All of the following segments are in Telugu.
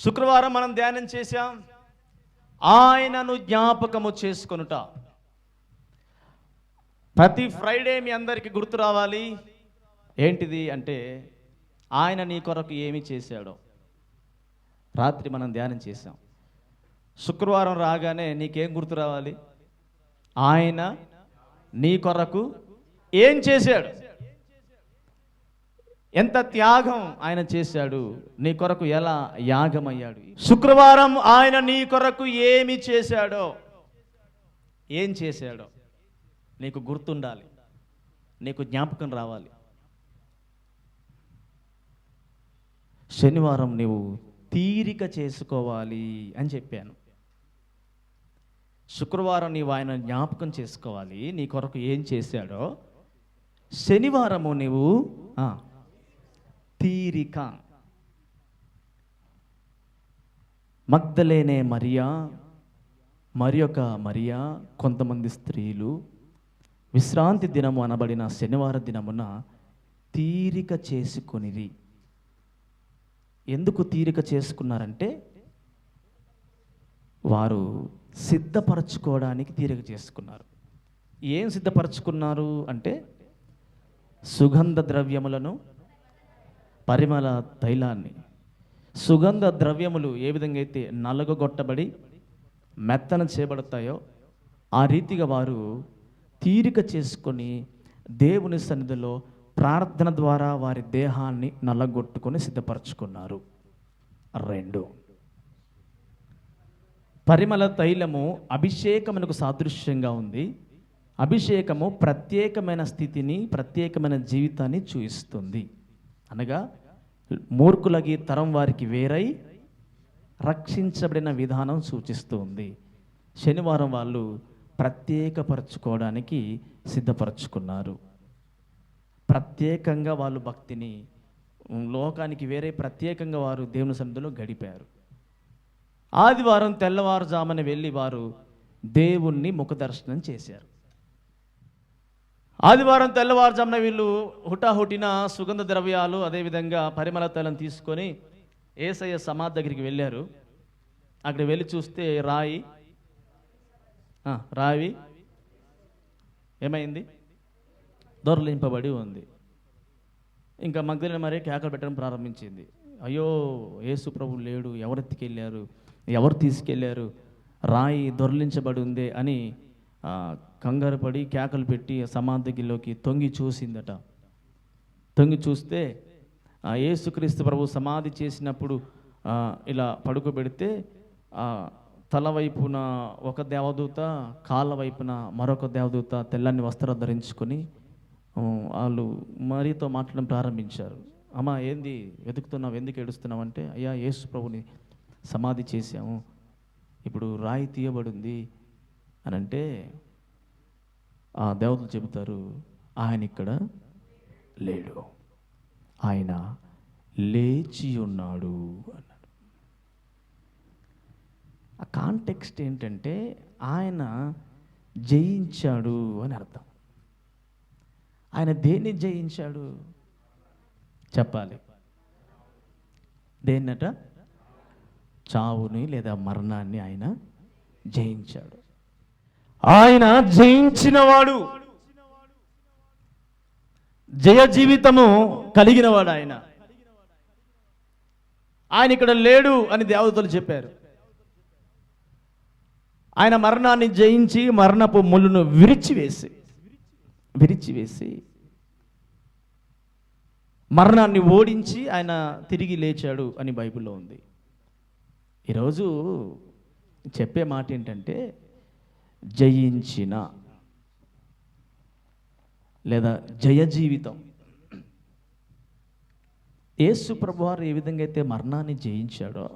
శుక్రవారం మనం ధ్యానం చేశాం, ఆయనను జ్ఞాపకము చేసుకొనుట. ప్రతి ఫ్రైడే మీ అందరికీ గుర్తు రావాలి. ఏంటిది అంటే, ఆయన నీ కొరకు ఏమి చేశాడో. రాత్రి మనం ధ్యానం చేశాం. శుక్రవారం రాగానే నీకేం గుర్తు రావాలి? ఆయన నీ కొరకు ఏం చేశాడు, ఎంత త్యాగం ఆయన చేశాడు, నీ కొరకు ఎలా యాగమయ్యాడు. శుక్రవారం ఆయన నీ కొరకు ఏమి చేశాడో, ఏం చేశాడో నీకు గుర్తుండాలి, నీకు జ్ఞాపకం రావాలి. శనివారం నీవు తీరిక చేసుకోవాలి అని చెప్పాను. శుక్రవారం నీవు ఆయన జ్ఞాపకం చేసుకోవాలి, నీ కొరకు ఏం చేశాడో. శనివారము నీవు తీరిక. మగ్దలేనే మరియా, మరియొక మరియా, కొంతమంది స్త్రీలు విశ్రాంతి దినము అనబడిన శనివార దినమున తీరిక చేసుకొనిరి. ఎందుకు తీరిక చేసుకున్నారంటే, వారు సిద్ధపరచుకోవడానికి తీరిక చేసుకున్నారు. ఏం సిద్ధపరచుకున్నారు అంటే, సుగంధ ద్రవ్యములను, పరిమళ తైలాన్ని. సుగంధ ద్రవ్యములు ఏ విధంగా అయితే నలగొట్టబడి మెత్తన చేయబడతాయో, ఆ రీతిగా వారు తీరిక చేసుకొని దేవుని సన్నిధిలో ప్రార్థన ద్వారా వారి దేహాన్ని నల్లగొట్టుకొని సిద్ధపరచుకున్నారు. 2, పరిమళ తైలము అభిషేకమునకు సాదృశ్యంగా ఉంది. అభిషేకము ప్రత్యేకమైన స్థితిని, ప్రత్యేకమైన జీవితాన్ని చూయిస్తుంది. అనగా మూర్ఖులకి తరం వారికి వేరై రక్షించబడిన విధానం సూచిస్తుంది. శనివారం వాళ్ళు ప్రత్యేకపరచుకోవడానికి సిద్ధపరచుకున్నారు. ప్రత్యేకంగా వాళ్ళు భక్తిని, లోకానికి వేరే ప్రత్యేకంగా వారు దేవుని సన్నిధిలో గడిపారు. ఆదివారం తెల్లవారుజామున వెళ్ళి వారు దేవుణ్ణి ముఖదర్శనం చేశారు. ఆదివారం తెల్లవారుజామున వీళ్ళు హుటాహుటిన సుగంధ ద్రవ్యాలు, అదేవిధంగా పరిమళ తైలం తీసుకొని యేసయ్య సమాధి దగ్గరికి వెళ్ళారు. అక్కడ వెళ్ళి చూస్తే రావి ఏమైంది? దొర్లింపబడి ఉంది. ఇంకా మగ్దలేనే మరి కేకలు పెట్టడం ప్రారంభించింది. అయ్యో, యేసు ప్రభువు లేడు, ఎవరు ఎత్తుకెళ్ళారు, ఎవరు తీసుకెళ్ళారు, రాయి దొర్లించబడి ఉంది అని కంగారు పడి కేకలు పెట్టి సమాధిలోకి తొంగి చూసిందట. తొంగి చూస్తే యేసుక్రీస్తు ప్రభు సమాధి చేసినప్పుడు ఇలా పడుకోబెడితే తల వైపున ఒక దేవదూత, కాళ్ళ వైపున మరొక దేవదూత తెల్లని వస్త్రాలు ధరించుకొని వాళ్ళు మరీతో మాట్లాడడం ప్రారంభించారు. అమ్మా, ఏంది వెతుకుతున్నావు, ఎందుకు ఏడుస్తున్నావు అంటే, అయ్యా, యేసు ప్రభుని సమాధి చేశాము, ఇప్పుడు రాయి తీయబడింది అని అంటే, ఆ దేవతలు చెబుతారు, ఆయన ఇక్కడ లేడు, ఆయన లేచి ఉన్నాడు అన్నాడు. ఆ కాంటెక్స్ట్ ఏంటంటే, ఆయన జయించాడు అని అర్థం. ఆయన దేన్ని జయించాడు చెప్పాలి? దేన్నట? చావుని లేదా మరణాన్ని ఆయన జయించాడు. ఆయన జయించినవాడు, జయ జీవితము కలిగినవాడు. ఆయన ఇక్కడ లేడు అని దేవతలు చెప్పారు. ఆయన మరణాన్ని జయించి మరణపు ముళ్ళును విరిచివేసి మరణాన్ని ఓడించి ఆయన తిరిగి లేచాడు అని బైబిల్లో ఉంది. ఈరోజు చెప్పే మాట ఏంటంటే, జయించిన లేదా జయ జీవితం. యేసు ప్రభువారు ఏ విధంగా అయితే మరణాన్ని జయించాడో,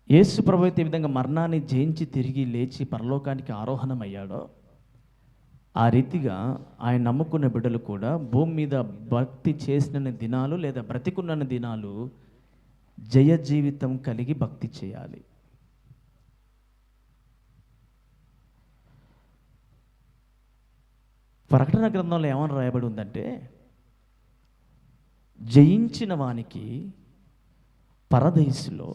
యేసు ప్రభు అయితే ఈ విధంగా మరణాన్ని జయించి తిరిగి లేచి పరలోకానికి ఆరోహణమయ్యాడో, ఆ రీతిగా ఆయన నమ్ముకున్న బిడ్డలు కూడా భూమి మీద భక్తి చేసిన దినాలు లేదా బ్రతికున్న దినాలు జయ జీవితం కలిగి భక్తి చేయాలి. ప్రకటన గ్రంథంలో ఏమని రాయబడి ఉందంటే, జయించిన వానికి పరదేశులో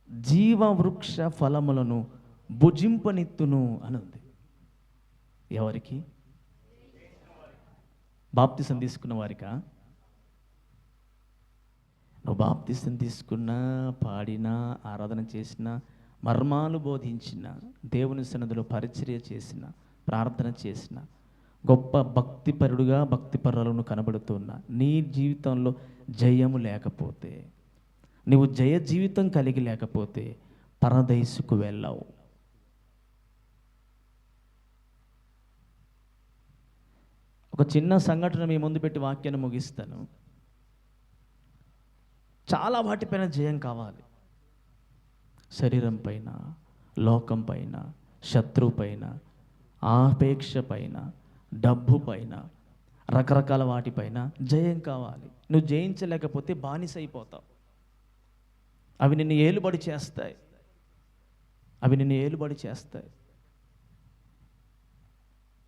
జీవవృక్ష ఫలములను భుజింపనిత్తును అని ఉంది. ఎవరికి? బాప్తిసం తీసుకున్న వారికా? నువ్వు బాప్తిసం తీసుకున్నా, పాడినా, ఆరాధన చేసినా, మర్మాలు బోధించిన, దేవుని సన్నిధిలో పరిచర్య చేసిన, ప్రార్థన చేసిన, గొప్ప భక్తిపరుడుగా భక్తిపరులను కనబడుతున్నా, నీ జీవితంలో జయము లేకపోతే, నువ్వు జయ జీవితం కలిగి లేకపోతే పరదేశుకు వెళ్ళావు. ఒక చిన్న సంఘటన మీ ముందు పెట్టి వాక్యాన్ని ముగిస్తాను. చాలా వాటిపైన జయం కావాలి. శరీరం పైన, లోకం పైన, శత్రువు పైన, ఆపేక్ష పైన, డబ్బు పైన, రకరకాల వాటిపైన జయం కావాలి. నువ్వు జయించలేకపోతే బానిస అయిపోతావు. అవి నిన్ను ఏలుబడి చేస్తాయి.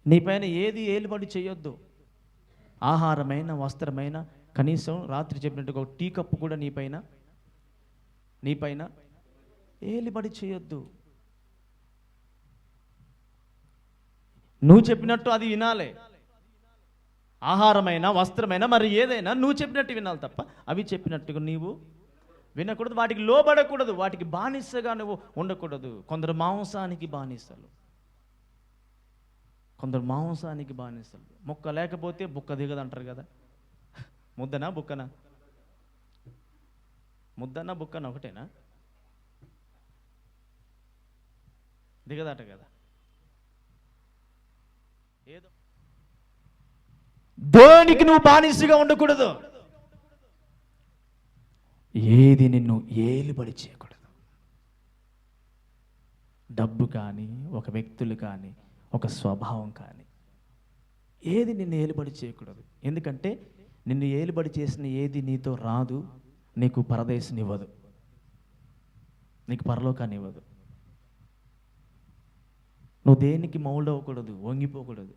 నీపైన ఏది ఏలుబడి చేయొద్దు. ఆహారమైన, వస్త్రమైన, కనీసం రాత్రి చెప్పినట్టుగా ఒక టీ కప్పు కూడా నీపైన ఏలుబడి చేయొద్దు. నువ్వు చెప్పినట్టు అది వినాలి. ఆహారమైన, వస్త్రమైన, మరి ఏదైనా నువ్వు చెప్పినట్టు వినాలి తప్ప అవి చెప్పినట్టుగా నీవు వినకూడదు. వాటికి లోబడకూడదు. వాటికి బానిసగా నువ్వు ఉండకూడదు. కొందరు మాంసానికి బానిసలు. ముక్క లేకపోతే బుక్క దిగదు అంటారు కదా. ముద్దనా బుక్కనా? ముద్దనా బుక్కనా ఒకటేనా? దిగదట కదా. ఏదో దేనికి నువ్వు బానిసగా ఉండకూడదు. ఏది నిన్ను ఏలుబడి చేయకూడదు. డబ్బు కానీ, ఒక వ్యక్తులు కానీ, ఒక స్వభావం కానీ, ఏది నిన్ను ఏలుబడి చేయకూడదు. ఎందుకంటే నిన్ను ఏలుబడి చేసిన ఏది నీతో రాదు. నీకు పరదేశం ఇవ్వదు, నీకు పరలోకాన్ని ఇవ్వదు. నువ్వు దేనికి మౌల్డ్ అవ్వకూడదు, వంగిపోకూడదు.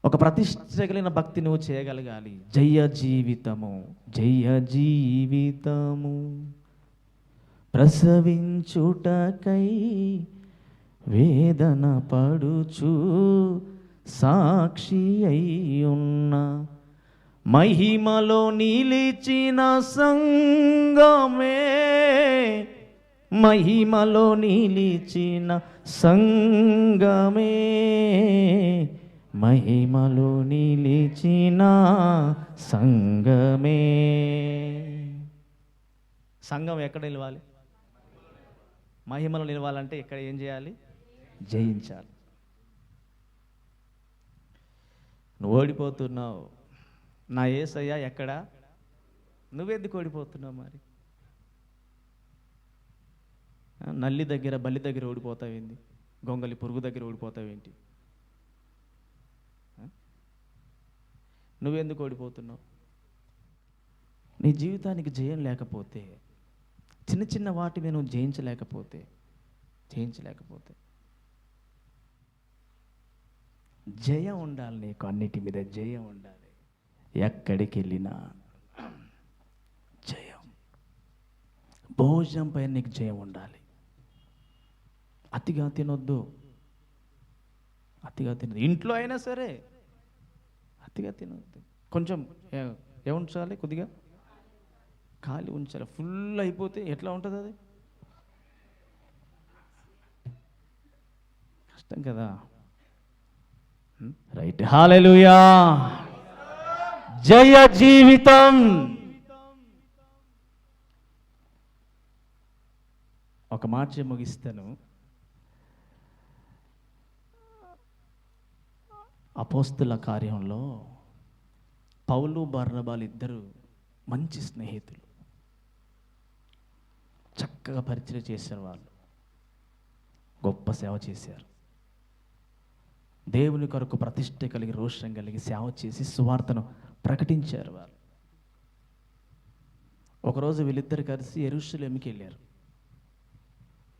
ఒక ప్రతిష్ట కలిగిన భక్తి నువ్వు చేయగలగాలి. జయ జీవితము ప్రసవించుటకై వేదన పడుచు సాక్షి అయ్యున్న మహిమలో నిలిచిన సంగమే, మహిమలో నిలిచిన సంగమే. సంఘం ఎక్కడ నిలవాలి? మహిమలో నిలవాలంటే ఇక్కడ ఏం చేయాలి? జయించాలి. నువ్వు ఓడిపోతున్నావు. నా యేసయ్య ఎక్కడ? నువ్వెందుకు ఓడిపోతున్నావు? మరి నల్లి దగ్గర, బల్లి దగ్గర ఓడిపోతావేంటి? గొంగలి పురుగు దగ్గర ఓడిపోతావేంటి? నువ్వెందుకు ఓడిపోతున్నావు? నీ జీవితానికి జయం లేకపోతే, చిన్న చిన్న వాటి మీద నువ్వు జయించలేకపోతే జయం ఉండాలి. నీకు అన్నిటి మీద జయం ఉండాలి. ఎక్కడికి వెళ్ళినా జయం. భోజనం పైన నీకు జయం ఉండాలి. అతిగా తినొద్దు. ఇంట్లో అయినా సరే అతిగా తినొద్దు. కొంచెం ఏముంచాలి? కొద్దిగా ఖాళీ ఉంచాలి. ఫుల్ అయిపోతే ఎట్లా ఉంటుంది? అది కష్టం కదా. రైట్. హల్లెలూయా. జయ జీవితం. ఒక మాట ముగిస్తాను. అపోస్తుల కార్యంలో పౌలు, బర్నబాలు ఇద్దరు మంచి స్నేహితులు. చక్కగా పరిచయం చేశారు వాళ్ళు. గొప్ప సేవ చేశారు. దేవుని కొరకు ప్రతిష్ట కలిగి రోషం కలిగి సేవ చేసి సువార్తను ప్రకటించారు వారు. ఒకరోజు వీళ్ళిద్దరు కలిసి యెరూషలేముకి వెళ్ళారు.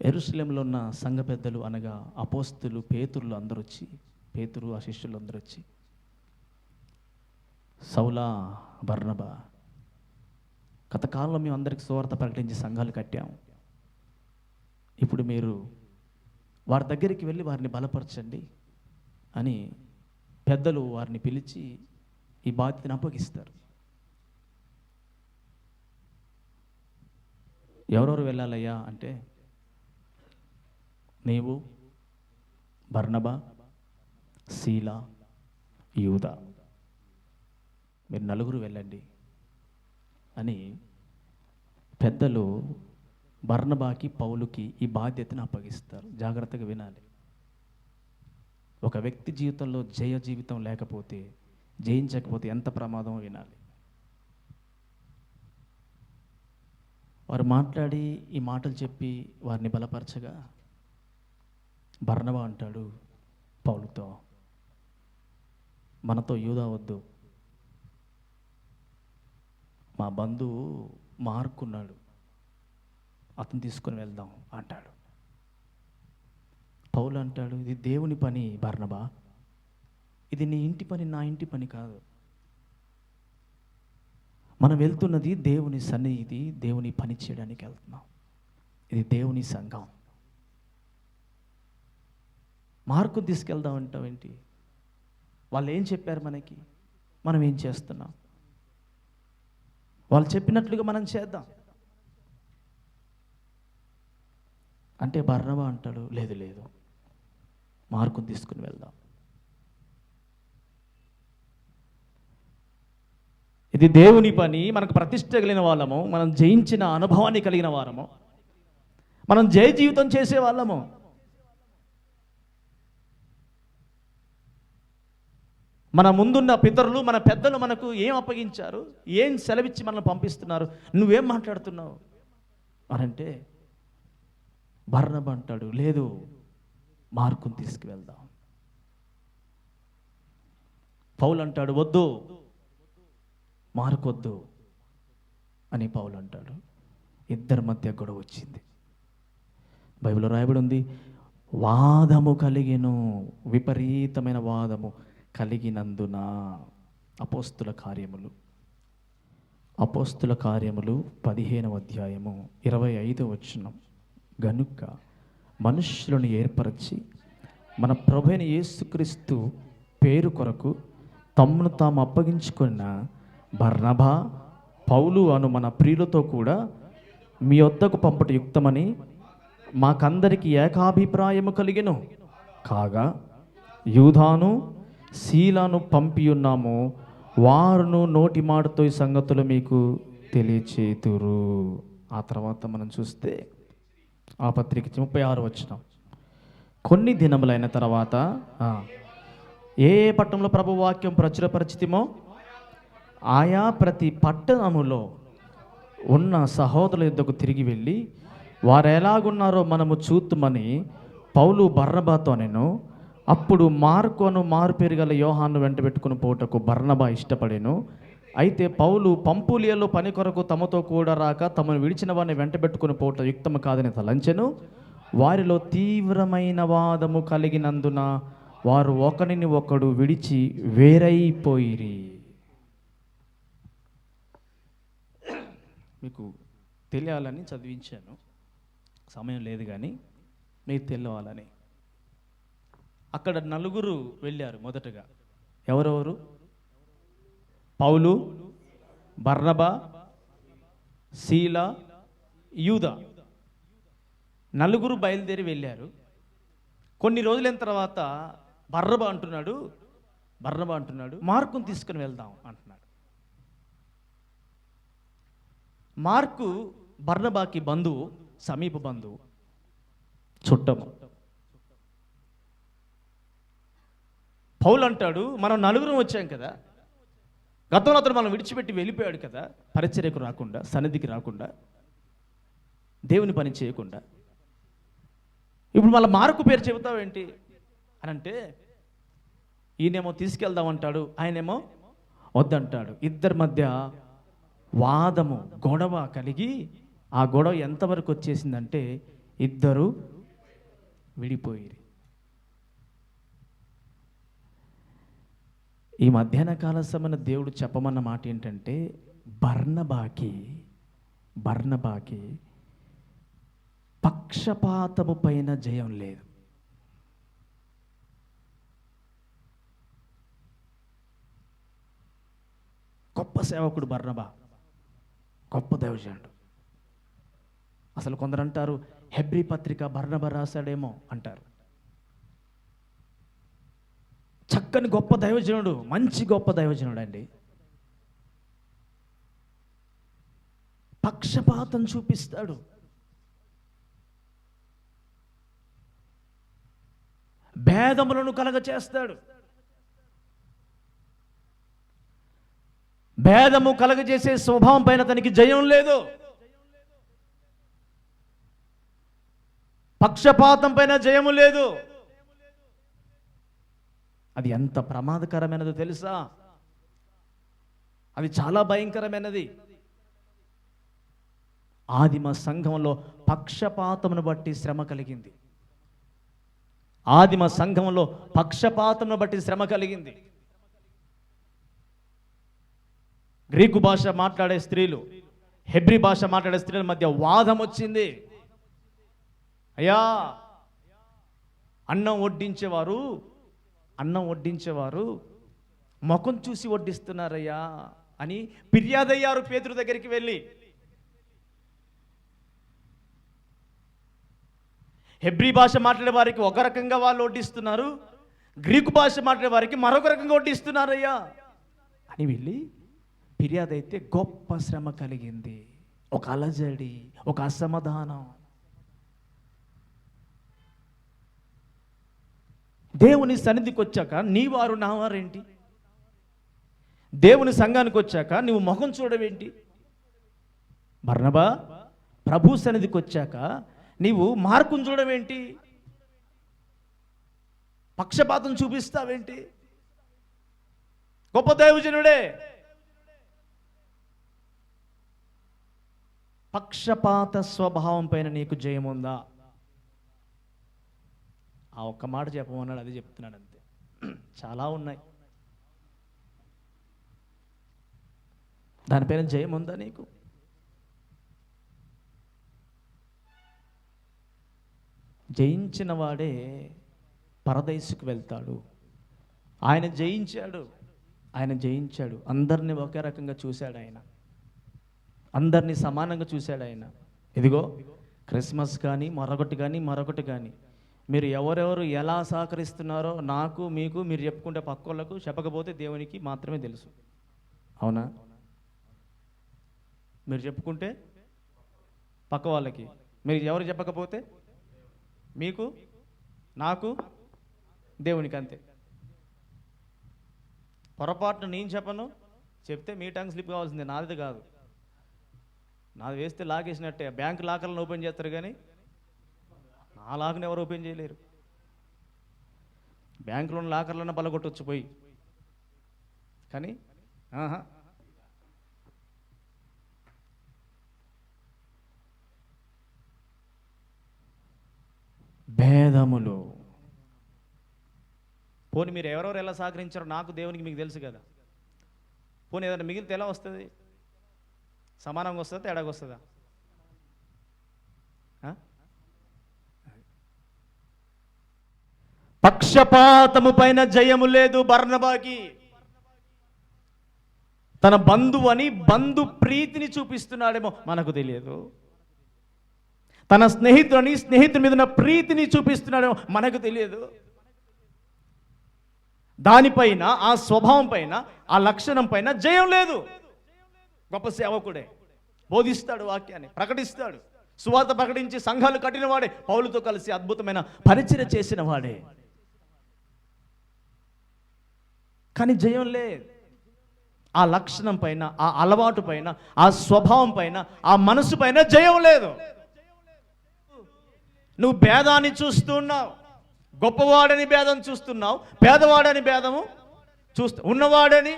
యెరూషలేములో ఉన్న సంఘ పెద్దలు అనగా అపోస్తులు పేతురులు అందరూ వచ్చి, పేతురు ఆ శిష్యులు అందరూ వచ్చి, సౌలా, బర్నబా, గతకాలంలో మేము అందరికి సువార్త ప్రకటించి సంఘాలు కట్టాము. ఇప్పుడు మీరు వారి దగ్గరికి వెళ్ళి వారిని బలపరచండి అని పెద్దలు వారిని పిలిచి ఈ బాధ్యతను అప్పగిస్తారు. ఎవరెవరు వెళ్ళాలయ్యా అంటే, నీవు, బర్నబా, శీల, యూదా, మీరు నలుగురు వెళ్ళండి అని పెద్దలు బర్నబాకి, పౌలుకి ఈ బాధ్యతను అప్పగిస్తారు. జాగ్రత్తగా వినాలి. ఒక వ్యక్తి జీవితంలో జయ జీవితం లేకపోతే, జయించకపోతే ఎంత ప్రమాదం వినాలి. వారు మాట్లాడి ఈ మాటలు చెప్పి వారిని బలపరచగా బర్నబా అంటాడు పౌలుతో, మనతో యూదా వద్దు, మా బంధువు మార్కున్నాడు, అతను తీసుకొని వెళ్దాం అంటాడు. పౌలు అంటాడు, ఇది దేవుని పని బర్నబా, ఇది నీ ఇంటి పని, నా ఇంటి పని కాదు. మనం వెళ్తున్నది దేవుని సన్నిధి, దేవుని పని చేయడానికి వెళ్తున్నాం. ఇది దేవుని సంఘం. మార్కు తీసుకెళ్దాం అంటావేంటి? వాళ్ళు ఏం చెప్పారు మనకి, మనం ఏం చేస్తున్నాం? వాళ్ళు చెప్పినట్లుగా మనం చేద్దాం అంటే బర్నబా అంటాడు, లేదు లేదు, మార్కుని తీసుకుని వెళ్దాం. ఇది దేవుని పని, మనకు ప్రతిష్ట కలిగిన వాళ్ళము, మనం జయించిన అనుభవాన్ని కలిగిన వారము, మనం జయ జీవితం చేసే వాళ్ళము. మన ముందున్న పితరులు, మన పెద్దలు మనకు ఏం అప్పగించారు, ఏం సెలవిచ్చి మనల్ని పంపిస్తున్నారు, నువ్వేం మాట్లాడుతున్నావు అనంటే బర్నబా అంటాడు, లేదు, మార్కుని తీసుకువెళ్దాం. పౌలు అంటాడు, వద్దు, మార్కు వద్దు అని పౌలు అంటాడు. ఇద్దరి మధ్య గొడవ వచ్చింది. బైబిల్లో రాయబడి ఉంది, వాదము కలిగెను, విపరీతమైన వాదము కలిగినందున. అపోస్తుల కార్యములు 15వ అధ్యాయము 25వ వచనం. గనుక మనుష్యులను ఏర్పరచి మన ప్రభువైన యేసుక్రీస్తు పేరు కొరకు తమ్మును తాము అప్పగించుకున్న బర్నబా, పౌలు అను మన ప్రియులతో కూడా మీ వద్దకు పంపుట యుక్తమని మాకందరికి ఏకాభిప్రాయము కలిగెను. కాగా యూదాను, శీలను పంపియున్నాము, వారును నోటి మాటతో ఈ సంగతులు మీకు తెలియచేతురు. ఆ తర్వాత మనం చూస్తే ఆ పత్రిక 36 వచనం. కొన్ని దినములైన తర్వాత ఏ పట్టణంలో ప్రభు వాక్యం ప్రచురపరిచితిమో ఆయా ప్రతి పట్టణములో ఉన్న సహోదరుల యుద్ధకు తిరిగి వెళ్ళి వారు ఎలాగున్నారో మనము చూతుమని పౌలు బర్నబాతో నేను. అప్పుడు మార్కును మారుపేరు గల యోహాను వెంట పెట్టుకుని పోటకు బర్నబా ఇష్టపడెను. అయితే పౌలు పంపులియలో పని కొరకు తమతో కూడా రాక తమను విడిచిన వారిని వెంట పెట్టుకుని పోట యుక్తము కాదని తలంచెను. వారిలో తీవ్రమైన వాదము కలిగినందున వారు ఒకరిని ఒకడు విడిచి వేరైపోయిరి. మీకు తెలియాలని చదివించాను, సమయం లేదు కానీ మీకు తెలియాలని. అక్కడ నలుగురు వెళ్ళారు. మొదటగా ఎవరెవరు? పౌలు, బర్నబా, శీల, యూదా, నలుగురు బయలుదేరి వెళ్ళారు. కొన్ని రోజులైన తర్వాత బర్నబా అంటున్నాడు మార్కుని తీసుకుని వెళ్దాం అంటున్నాడు. మార్కు బర్నబాకి బంధువు, సమీప బంధువు, చుట్టము. పౌలు అంటాడు, మనం నలుగురం వచ్చాం కదా, గతంలో అతను మనం విడిచిపెట్టి వెళ్ళిపోయాడు కదా, పరిచర్యకు రాకుండా, సన్నిధికి రాకుండా, దేవుని పని చేయకుండా. ఇప్పుడు మళ్ళీ మార్కు పేరు చెబుతావేంటి అని అంటే, ఈయనేమో తీసుకెళ్దామంటాడు, ఆయనేమో వద్దంటాడు. ఇద్దరి మధ్య వాదము, గొడవ కలిగి ఆ గొడవ ఎంతవరకు వచ్చేసిందంటే ఇద్దరు విడిపోయి. ఈ మధ్యాహ్న కాల సమయంలో దేవుడు చెప్పమన్న మాట ఏంటంటే, బర్నబాకి పక్షపాతము పైన జయం లేదు. గొప్ప సేవకుడు బర్నబా, గొప్ప దైవజనుడు. అసలు కొందరు అంటారు హెబ్రీ పత్రిక బర్నబా రాశాడేమో అంటారు. చక్కని గొప్ప దైవజనుడు, మంచి గొప్ప దైవజనుడు అండి. పక్షపాతం చూపిస్తాడు. భేదములను కలగచేస్తాడు. భేదము కలగజేసే స్వభావం పైన తనకి జయం లేదు. పక్షపాతం పైన జయము లేదు. అది ఎంత ప్రమాదకరమైనదో తెలుసా? అది చాలా భయంకరమైనది. ఆదిమ సంఘంలో పక్షపాతమును బట్టి శ్రమ కలిగింది. ఆదిమ సంఘంలో పక్షపాతమును బట్టి శ్రమ కలిగింది. గ్రీకు భాష మాట్లాడే స్త్రీలు, హెబ్రీ భాష మాట్లాడే స్త్రీల మధ్య వాదం వచ్చింది. అయ్యా, అన్నం వడ్డించేవారు ముఖం చూసి వడ్డిస్తున్నారయ్యా అని ఫిర్యాదయ్యారు పేతురు దగ్గరికి వెళ్ళి. హెబ్రీ భాష మాట్లాడే వారికి ఒక రకంగా వాళ్ళు వడ్డిస్తున్నారు, గ్రీకు భాష మాట్లాడే వారికి మరొక రకంగా వడ్డిస్తున్నారయ్యా అని వెళ్ళి ఫిర్యాదు అయితే గొప్ప శ్రమ కలిగింది. ఒక అలజడి, ఒక అసమాధానం. దేవుని సన్నిధికి వచ్చాక నీ వారు నా వారేంటి? దేవుని సంఘానికి వచ్చాక నువ్వు ముఖం చూడవేంటి? బర్నబా, ప్రభు సన్నిధికి వచ్చాక నీవు మార్కును చూడవేంటి? పక్షపాతం చూపిస్తావేంటి? గొప్ప దైవజనుడే. పక్షపాత స్వభావం పైన నీకు జయముందా? ఆ ఒక్క మాట చెప్పమన్నాడు, అది చెప్తున్నాడు అంతే. చాలా ఉన్నాయి. దానిపైన జయం ఉందా నీకు? జయించిన వాడే పరదేశుకు వెళ్తాడు. ఆయన జయించాడు. అందరినీ ఒకే రకంగా చూశాడు. ఆయన అందరినీ సమానంగా చూశాడు. ఆయన ఇదిగో క్రిస్మస్ కానీ మరొకటి కానీ మీరు ఎవరెవరు ఎలా సహకరిస్తున్నారో నాకు మీకు మీరు చెప్పుకుంటే పక్కోళ్ళకు చెప్పకపోతే దేవునికి మాత్రమే తెలుసు. అవునా? మీరు చెప్పుకుంటే పక్క వాళ్ళకి, మీరు ఎవరు చెప్పకపోతే మీకు నాకు దేవునికి, అంతే. పొరపాటున నేను చెప్పను, చెప్తే మీ టంగ్ స్లిప్ కావాల్సిందే, నాది కాదు. నాది వేస్తే లాగేసినట్టే. బ్యాంక్ లాకర్లను ఓపెన్ చేస్తారు కానీ నా లాకర్ని ఎవరు ఓపెన్ చేయలేరు. బ్యాంకులోని లాకర్లను పలగొట్టొచ్చు పోయి, కానీ భేదములు. పోనీ మీరు ఎవరెవరు ఎలా సహకరించారో నాకు దేవునికి మీకు తెలుసు కదా. పోనీ ఏదైనా మిగిలితే ఎలా వస్తుంది? సమానంగా వస్తుందా, తేడాగా వస్తుందా? పక్షపాతము పైన జయము లేదు బర్నబాకి. తన బంధువు అని బంధు ప్రీతిని చూపిస్తున్నాడేమో మనకు తెలియదు. తన స్నేహితుడి మీద ఉన్న ప్రీతిని చూపిస్తున్నాడేమో మనకు తెలియదు. దానిపైన, ఆ స్వభావం పైన, ఆ లక్షణం పైన జయం లేదు. గొప్ప సేవకుడే, బోధిస్తాడు, వాక్యాన్ని ప్రకటిస్తాడు, సువార్త ప్రకటించి సంఘాలు కట్టిన వాడే, పౌలుతో కలిసి అద్భుతమైన పరిచర్య చేసిన వాడే. కానీ జయం లేదు. ఆ లక్షణం పైన, ఆ అలవాటు పైన, ఆ స్వభావం పైన, ఆ మనసు పైన జయం లేదు. నువ్వు భేదాన్ని చూస్తున్నావు. గొప్పవాడని భేదం చూస్తున్నావు, పేదవాడని భేదము ఉన్నవాడని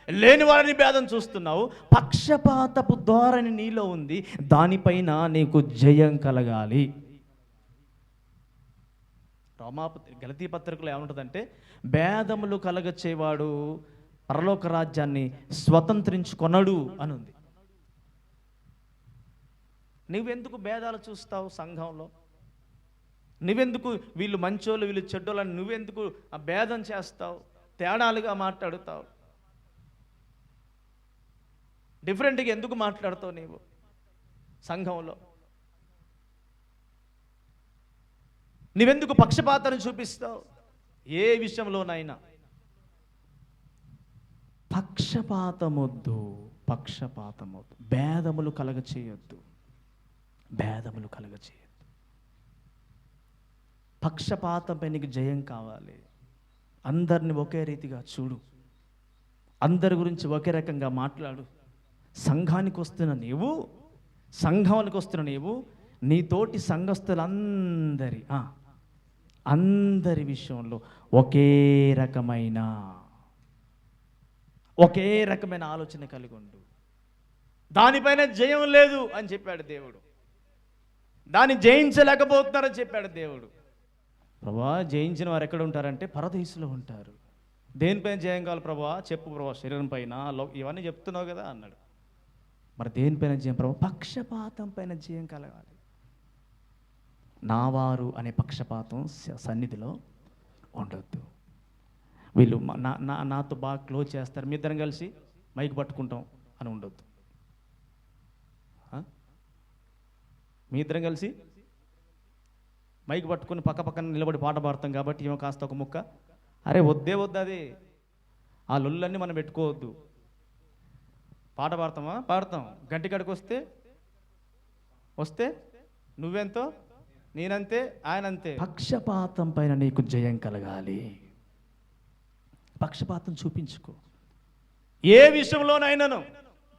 లేనివాడని భేదం చూస్తున్నావు. పక్షపాతపు ధోరణి నీలో ఉంది. దానిపైన నీకు జయం కలగాలి. గలతీ పత్రికలో ఏముంటుందంటే, భేదములు కలగచేవాడు పరలోక రాజ్యాన్ని స్వతంత్రించుకొనడు అని ఉంది. నువ్వెందుకు భేదాలు చూస్తావు సంఘంలో? నువ్వెందుకు వీళ్ళు మంచోళ్ళు వీళ్ళు చెడ్డోళ్ళని నువ్వెందుకు ఆ భేదం చేస్తావు? తేడాలుగా మాట్లాడుతావు. డిఫరెంట్గా ఎందుకు మాట్లాడుతావు నీవు సంఘంలో? నువ్వెందుకు పక్షపాతాన్ని చూపిస్తావు? ఏ విషయంలోనైనా పక్షపాతమొద్దు. భేదములు కలగచేయొద్దు. పక్షపాతంపై నీకు జయం కావాలి. అందరిని ఒకే రీతిగా చూడు. అందరి గురించి ఒకే రకంగా మాట్లాడు. సంఘానికి వస్తున్న నీవు నీతోటి సంఘస్థులందరి విషయంలో ఒకే రకమైన ఆలోచన కలిగి ఉండు. దానిపైన జయం లేదు అని చెప్పాడు దేవుడు. దాన్ని జయించలేకపోతున్నారని చెప్పాడు దేవుడు. ప్రభా, జయించిన వారు ఎక్కడ ఉంటారంటే పరదేశంలో ఉంటారు. దేనిపైన జయం కావాలి ప్రభా? చెప్పు ప్రభా. శరీరం పైన ఇవన్నీ చెప్తున్నావు కదా అన్నాడు. మరి దేనిపైన జయం ప్రభా? పక్షపాతం పైన జయం కలగాలి. నావారు అనే పక్షపాతం సన్నిధిలో ఉండొద్దు. వీళ్ళు నాతో బాగా క్లోజ్ చేస్తారు, మీ ఇద్దరం కలిసి మైక్ పట్టుకుంటాం అని ఉండొద్దు. మీ ఇద్దరం కలిసి మైక్ పట్టుకుని పక్కన నిలబడి పాట పాడతాం కాబట్టి ఏమో కాస్త ఒక ముక్క, అరే వద్దు అది. ఆ లొల్లన్నీ మనం పెట్టుకోవద్దు. పాట పాడతాం. గంటి కాడికి వస్తే నువ్వెంతో నేనంతే ఆయనంతే. పక్షపాతం పైన నీకు జయం కలగాలి. పక్షపాతం చూపించుకో. ఏ విషయంలోనైనాను,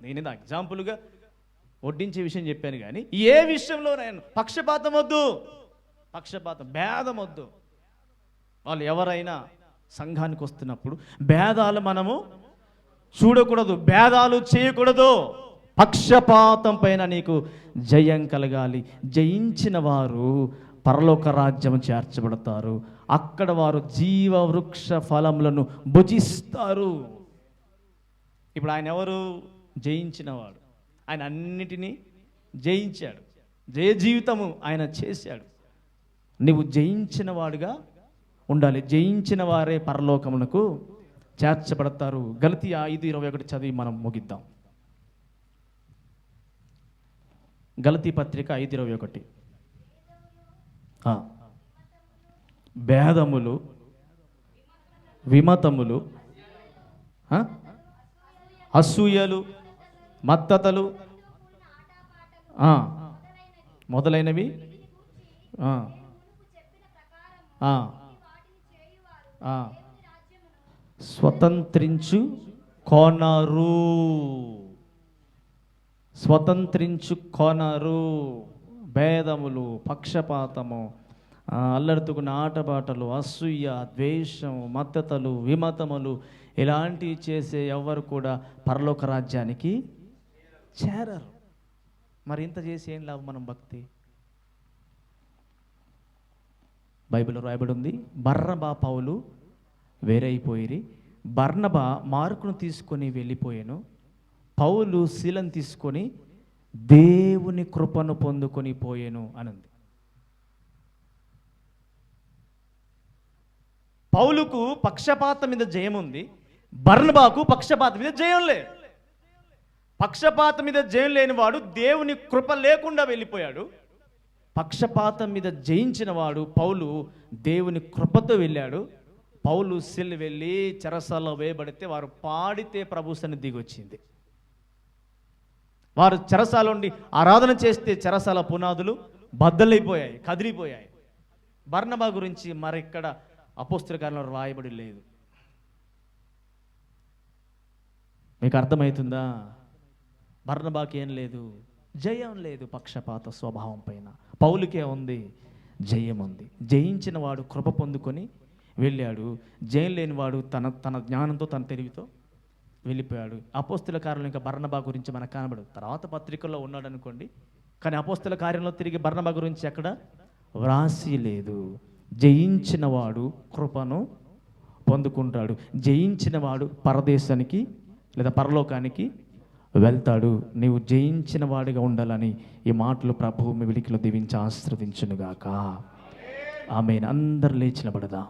నేను ఇది ఎగ్జాంపుల్గా వడ్డించే విషయం చెప్పాను కానీ ఏ విషయంలోనైనా పక్షపాతం వద్దు. భేదం వద్దు. వాళ్ళు ఎవరైనా సంఘానికి వస్తున్నప్పుడు భేదాలు మనము చూడకూడదు, భేదాలు చేయకూడదు. పక్షపాతం పైన నీకు జయం కలగాలి. జయించిన వారు పరలోక రాజ్యం చేర్చబడతారు. అక్కడ వారు జీవవృక్ష ఫలములను భుజిస్తారు. ఇప్పుడు ఆయన ఎవరు? జయించినవాడు. ఆయన అన్నిటినీ జయించాడు. జయ జీవితము ఆయన చేశాడు. నువ్వు జయించిన వాడుగా ఉండాలి. జయించిన వారే పరలోకమునకు చేర్చబడతారు. గలతీ 5:21 చదివి మనం ముగిద్దాం. గలతీ పత్రిక 5:21. భేదములు, విమతములు, అసూయలు, మత్తతలు మొదలైనవి స్వతంత్రించు కొనరు. భేదములు, పక్షపాతము, అల్లరితుకున్న ఆటపాటలు, అసూయ, ద్వేషం, మత్తతలు, విమతములు ఇలాంటివి చేసే ఎవరు కూడా పరలోక రాజ్యానికి చేరరు. మరి ఇంత చేసి ఏం లాభం మనం భక్తి? బైబిల్లో రాయబడి ఉంది, బర్నబా పౌలు వేరైపోయిరి. బర్నబా మార్కును తీసుకొని వెళ్ళిపోయాను, పౌలు శీలను తీసుకొని దేవుని కృపను పొందుకొని పోయాను అని ఉంది. పౌలుకు పక్షపాతం మీద జయం ఉంది, బర్నబాకు పక్షపాతం మీద జయం లేదు. పక్షపాతం మీద జయం లేనివాడు దేవుని కృప లేకుండా వెళ్ళిపోయాడు. పక్షపాతం మీద జయించిన వాడు పౌలు దేవుని కృపతో వెళ్ళాడు. పౌలు శిల్ వెళ్ళి చెరసాలలో వేయబడితే వారు పాడితే ప్రభు సన్నిధి దిగి వచ్చింది. వారు చెరసాల నుండి ఆరాధన చేస్తే చెరసాల పునాదులు బద్దలైపోయాయి, కదిలిపోయాయి. బర్నబా గురించి మరెక్కడ అపోస్తలుల కార్యాలలో రాయబడి లేదు. మీకు అర్థమవుతుందా? బర్నబాకి ఏం లేదు, జయం లేదు పక్షపాత స్వభావం పైన. పౌలుకే ఉంది జయం ఉంది. జయించిన వాడు కృప పొందుకొని వెళ్ళాడు. జయం లేనివాడు తన జ్ఞానంతో తన తెలివితో వెళ్ళిపోయాడు. అపోస్తుల కార్యంలో ఇంకా బర్నబా గురించి మనకు కనబడు. తర్వాత పత్రికల్లో ఉన్నాడు అనుకోండి, కానీ అపోస్తుల కార్యంలో తిరిగి బర్నబా గురించి ఎక్కడ వ్రాసి లేదు. జయించిన వాడు కృపను పొందుకుంటాడు. జయించిన వాడు పరదేశానికి లేదా పరలోకానికి వెళ్తాడు. నీవు జయించిన వాడిగా ఉండాలని ఈ మాటలు ప్రభువు మీ విలికిలో దీవించి ఆశీర్వదించునుగాక. ఆమేన్. అందరు లేచి నిలబడదాం.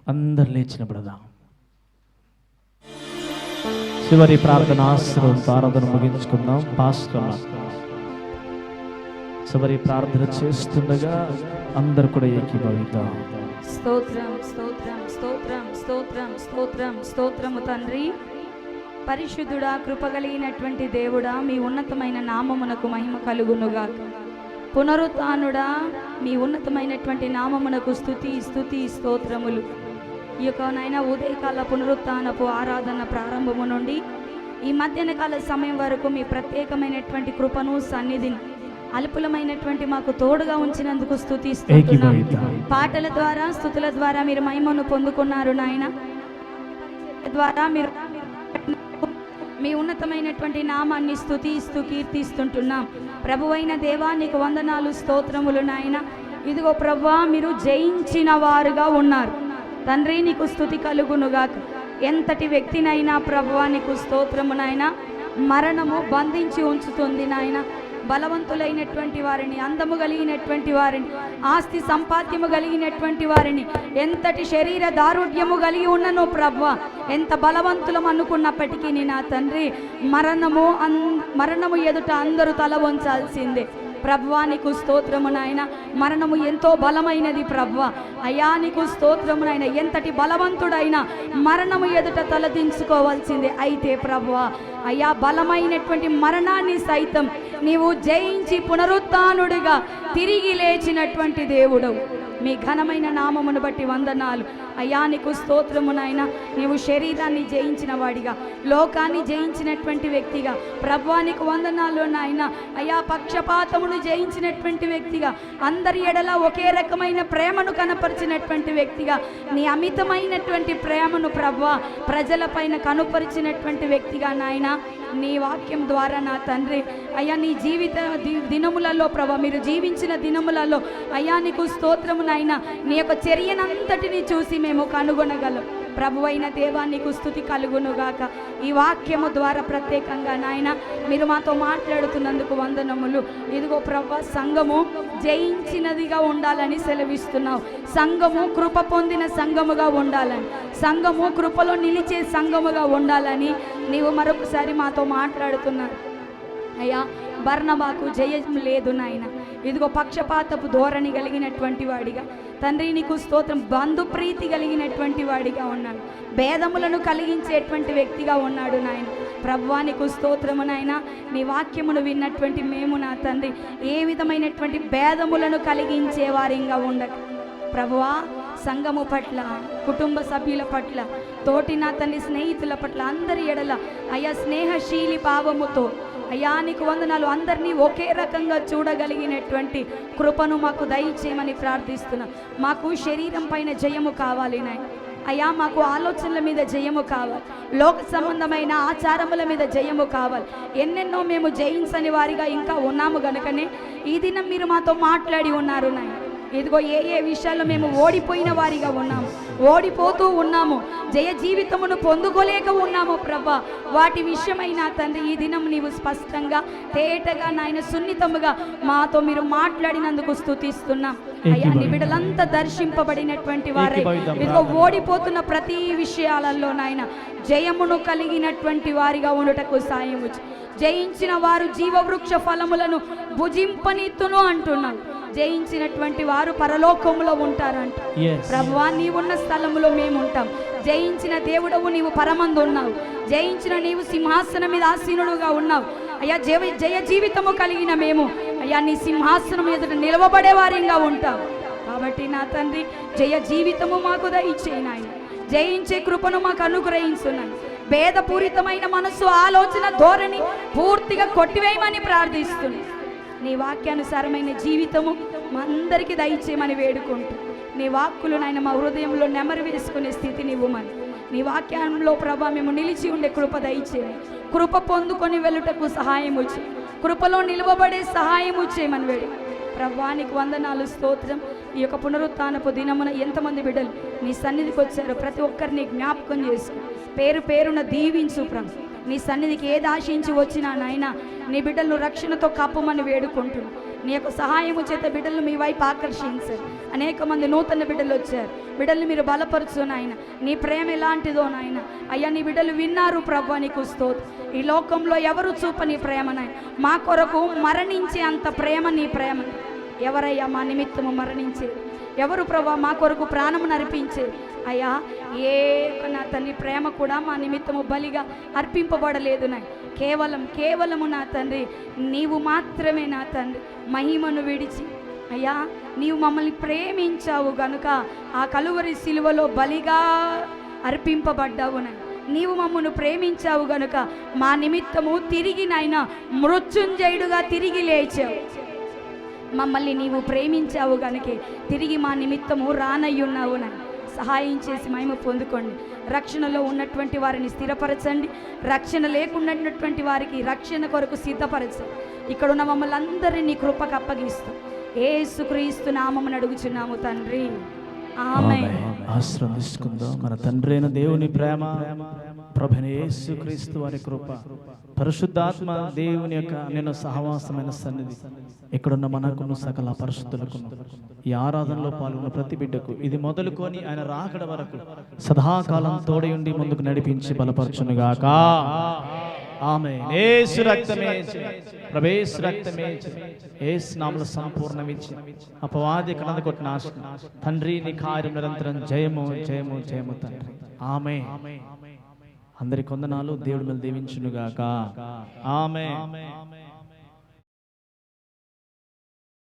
అందరు లేచి నిలబడదాం. చివరి ప్రార్థన ఆశీర్వాదంతో ఆరాధన ముగించుకుందాం. పాస్టర్ చివరి ప్రార్థన చేస్తుండగా అందరు కూడా ఏకీభవిద్దాం. స్తోత్రం స్తోత్రం స్తోత్రం స్తోత్రం స్తోత్రం స్తోత్రము తండ్రి. పరిశుద్ధుడా, కృపగలిగినటువంటి దేవుడా, మీ ఉన్నతమైన నామమునకు మహిమ కలుగునుగాక. పునరుత్థానుడా, మీ ఉన్నతమైనటువంటి నామమునకు స్తుతి స్తుతి స్తోత్రములు. ఈ యొక్క నాయన ఉదయకాల పునరుత్థానపు ఆరాధన ప్రారంభము నుండి ఈ మధ్యాహ్న కాల సమయం వరకు మీ ప్రత్యేకమైనటువంటి కృపను సన్నిధిని అల్పులమైనటువంటి మాకు తోడుగా ఉంచినందుకు స్తుతిస్తున్నాం. పాటల ద్వారా స్తుతుల ద్వారా మీరు మహిమను పొందుకున్నారు నాయన. ద్వారా మీరు మీ ఉన్నతమైనటువంటి నామాన్ని స్తుతిస్తూ కీర్తిస్తుంటున్నాం. ప్రభువైన దేవా, నీకు వందనాలు స్తోత్రములు నాయన. ఇదిగో ప్రభువా, మీరు జయించిన వారుగా ఉన్నారు తండ్రి. నీకు స్తుతి కలుగునుగాక. ఎంతటి వ్యక్తినైనా ప్రభువా నీకు స్తోత్రమునైనా మరణము బంధించి ఉంచుతుంది నాయన. బలవంతులైనటువంటి వారిని, అందము కలిగినటువంటి వారిని, ఆస్తి సంపాద్యము కలిగినటువంటి వారిని, ఎంతటి శరీర దారుఢ్యము కలిగి ఉన్ననో ప్రభువా, ఎంత బలవంతులం అనుకున్నప్పటికీ నా తండ్రి, మరణము ఎదుట అందరూ తల వంచాల్సిందే ప్రభువా. నీకు స్తోత్రము నాయన. మరణము ఎంతో బలమైనది ప్రభువా. అయ్యా నీకు స్తోత్రము నాయన. ఎంతటి బలవంతుడైనా మరణము ఎదుట తలదించుకోవాల్సిందే. అయితే ప్రభువా అయ్యా, బలమైనటువంటి మరణాన్ని సైతం నీవు జయించి పునరుత్థానుడిగా తిరిగి లేచినటువంటి దేవుడవు. మీ ఘనమైన నామమును బట్టి వందనాలు అయ్యా. నీకు స్తోత్రము నాయన. నీవు శరీరాన్ని జయించిన వాడిగా, లోకాన్ని జయించినటువంటి వ్యక్తిగా ప్రభువా నీకు వందనాలు నాయన. అయ్యా, పక్షపాతమును జయించినటువంటి వ్యక్తిగా, అందరి ఎడల ఒకే రకమైన ప్రేమను కనపరిచినటువంటి వ్యక్తిగా, నీ అమితమైనటువంటి ప్రేమను ప్రభువా ప్రజలపైన కనుపరిచినటువంటి వ్యక్తిగా నాయన, నీ వాక్యం ద్వారా నా తండ్రి అయ్యా, నీ జీవిత దినములలో ప్రభా, మీరు జీవించిన దినములలో అయ్యా నీకు స్తోత్రము నాయన. నీ యొక్క చర్యనంతటిని చూసి మేము కనుగొనగలం. ప్రభువైన దేవా నీకు స్తుతి కలుగునుగాక. ఈ వాక్యము ద్వారా ప్రత్యేకంగా నాయన మీరు మాతో మాట్లాడుతున్నందుకు వందనములు. ఇదిగో ప్రభా, సంఘము జయించినదిగా ఉండాలని సెలవిస్తున్నావు. సంఘము కృప పొందిన సంఘముగా ఉండాలని, సంఘము కృపలో నిలిచే సంఘముగా ఉండాలని నీవు మరొకసారి మాతో మాట్లాడుతున్నావు అయ్యా. బర్నబాకు జయం లేదు నాయన. ఇదిగో పక్షపాతపు ధోరణి కలిగినటువంటి వాడిగా తండ్రి నీకు స్తోత్రం, బంధుప్రీతి కలిగినటువంటి వాడిగా ఉన్నాడు. భేదములను కలిగించేటువంటి వ్యక్తిగా ఉన్నాడు నాయన. ప్రభువా నీకు స్తోత్రము నాయన. నీ వాక్యమును విన్నటువంటి మేము నా తండ్రి ఏ విధమైనటువంటి భేదములను కలిగించే వారిగా ఉండక ప్రభువా, సంఘము పట్ల, కుటుంబ సభ్యుల పట్ల, తోటి నా తండ్రి స్నేహితుల పట్ల అందరి ఎడల అయ్యా స్నేహశీలి భావముతో అయ్యా నీకు వందనాలు. అందరినీ ఒకే రకంగా చూడగలిగినటువంటి కృపను మాకు దయచేయమని ప్రార్థిస్తున్నా. మాకు శరీరం పైన జయము కావాలి నాయన. అయ్యా మాకు ఆలోచనల మీద జయము కావాలి, లోక సంబంధమైన ఆచారముల మీద జయము కావాలి. ఎన్నెన్నో మేము జయించని వారిగా ఇంకా ఉన్నాము గనుకనే ఈ దినం మీరు మాతో మాట్లాడి ఉన్నారు నాయన. ఇదిగో ఏ ఏ విషయాల్లో మేము ఓడిపోయిన వారిగా ఉన్నాము, ఓడిపోతూ ఉన్నాము, జయ జీవితమును పొందుకోలేక ఉన్నాము ప్రభా. వాటి విషయమైన తండ్రి ఈ దినం నీవు స్పష్టంగా తేటగా నాయన సున్నితముగా మాతో మీరు మాట్లాడినందుకు స్తుతిస్తున్నాం అయ్యా. నీ బిడ్డలంతా దర్శింపబడినటువంటి వారై ఇదిగో ఓడిపోతున్న ప్రతి విషయాలలో నాయన జయమును కలిగినటువంటి వారిగా ఉండుటకు సాయము. జయించిన వారు జీవవృక్ష ఫలములను భుజింపనిత్తును అంటున్నాను. జయించినటువంటి వారు పరలోకములో ఉంటారంట ప్రభువా. నీవున్న స్థలములో మేము ఉంటాం. జయించిన దేవుడవు నీవు పరమందు ఉన్నావు. జయించిన నీవు సింహాసనం మీద ఆసీనుడుగా ఉన్నావు అయ్యా. జయ జీవితము కలిగిన మేము అయ్యా నీ సింహాసనం ఎదుట నిలవబడే వారిగా ఉంటాం. కాబట్టి నా తండ్రి జయ జీవితము మాకు దయచేయి నాయన. జయించే కృపను మాకు అనుగ్రహించున్నాను. భేదపూరితమైన మనసు, ఆలోచన ధోరణి పూర్తిగా కొట్టివేయమని ప్రార్థిస్తున్నాను. నీ వాక్యానుసారమైన జీవితము మా అందరికీ దయచేయమని వేడుకుంటూ నీ వాక్కులు నాయన మా హృదయంలో నెమరు వేసుకునే స్థితిని ఇవ్వమని నీ వాక్యంలో ప్రభా మేము నిలిచి ఉండే కృప దయచేయమని కృప పొందుకొని వెళ్ళుటకు సహాయము చేయి కృపలో నిలవబడే సహాయము చేయమని వేడు ప్రభానికి వందనాలు స్తోత్రం ఈ యొక్క పునరుత్థానపు దినమున ఎంతమంది బిడ్డలు నీ సన్నిధికి వచ్చారో ప్రతి ఒక్కరిని జ్ఞాపకం చేసుకో పేరు పేరున దీవించు ప్రభు నీ సన్నిధికి ఏది ఆశించి వచ్చినా నాయనా నీ బిడ్డలను రక్షణతో కప్పమని వేడుకుంటున్నాను నీ యొక్క సహాయము చేత బిడ్డలను మీ వైపు ఆకర్షించారు అనేక మంది నూతన బిడ్డలు వచ్చారు బిడ్డల్ని మీరు బలపరచు నాయన నీ ప్రేమ ఎలాంటిదో నాయన అయ్యా నీ బిడ్డలు విన్నారు ప్రభు నీకు స్తోత్రం ఈ లోకంలో ఎవరు చూపని ప్రేమ నాయన మా కొరకు మరణించే అంత ప్రేమ నీ ప్రేమ ఎవరయ్యా మా నిమిత్తము మరణించేది ఎవరు ప్రభా మా కొరకు ప్రాణము నర్పించేది అయ్యా ఏ నా తండ్రి ప్రేమ కూడా మా నిమిత్తము బలిగా అర్పింపబడలేదు నా కేవలము నా తండ్రి నీవు మాత్రమే నా తండ్రి మహిమను విడిచి అయ్యా నీవు మమ్మల్ని ప్రేమించావు గనుక ఆ కలువరి సిలువలో బలిగా అర్పింపబడ్డావు నా నీవు మమ్మను ప్రేమించావు గనుక మా నిమిత్తము తిరిగి నాయనా మృత్యుంజయుడుగా తిరిగి లేచావు మమ్మల్ని నీవు ప్రేమించావు గనుకే తిరిగి మా నిమిత్తము రానయ్యున్నావు నా సహాయం చేసి మహిమ పొందుకోండి రక్షణలో ఉన్నటువంటి వారిని స్థిరపరచండి రక్షణ లేకున్నటువంటి వారికి రక్షణ కొరకు సిద్ధపరచండి ఇక్కడ ఉన్న మమ్మల్ని అందరినీ నీ కృపకు అప్పగిస్తూ యేసుక్రీస్తు నామమున అడుగుచున్నాము తండ్రి ఆమేన్. ఆశ్రయం తీసుకుందాం. మన తండ్రి అయిన దేవుని ప్రేమ ప్రభువైన యేసుక్రీస్తు వారి కృప పరిశుద్ధాత్మ దేవుని యొక్క నేను సహవాసమైన సన్నిధి ఇక్కడున్న మనకును సకల పరిశుద్ధులకు ఈ ఆరాధనలో పాల్గొన్న ప్రతి బిడ్డకు ఇది మొదలుకొని ఆయన రాకడ వరకు సదాకాలం తోడయుండి ముందుకు నడిపించి బలపరచునుగాక ఆమేన్. యేసు రక్తమే ప్రభేసు రక్తమే యేసు నామములో సంపూర్ణమిచ్చి అపవాది కణద కొట్టిన నాశనం తండ్రి నీ కార్యం నిరంతరం జయము జయము జయము తండ్రి ఆమేన్. అందరి కొందనాలు దేవుడి మీద దీవించునుగాక ఆమేన్.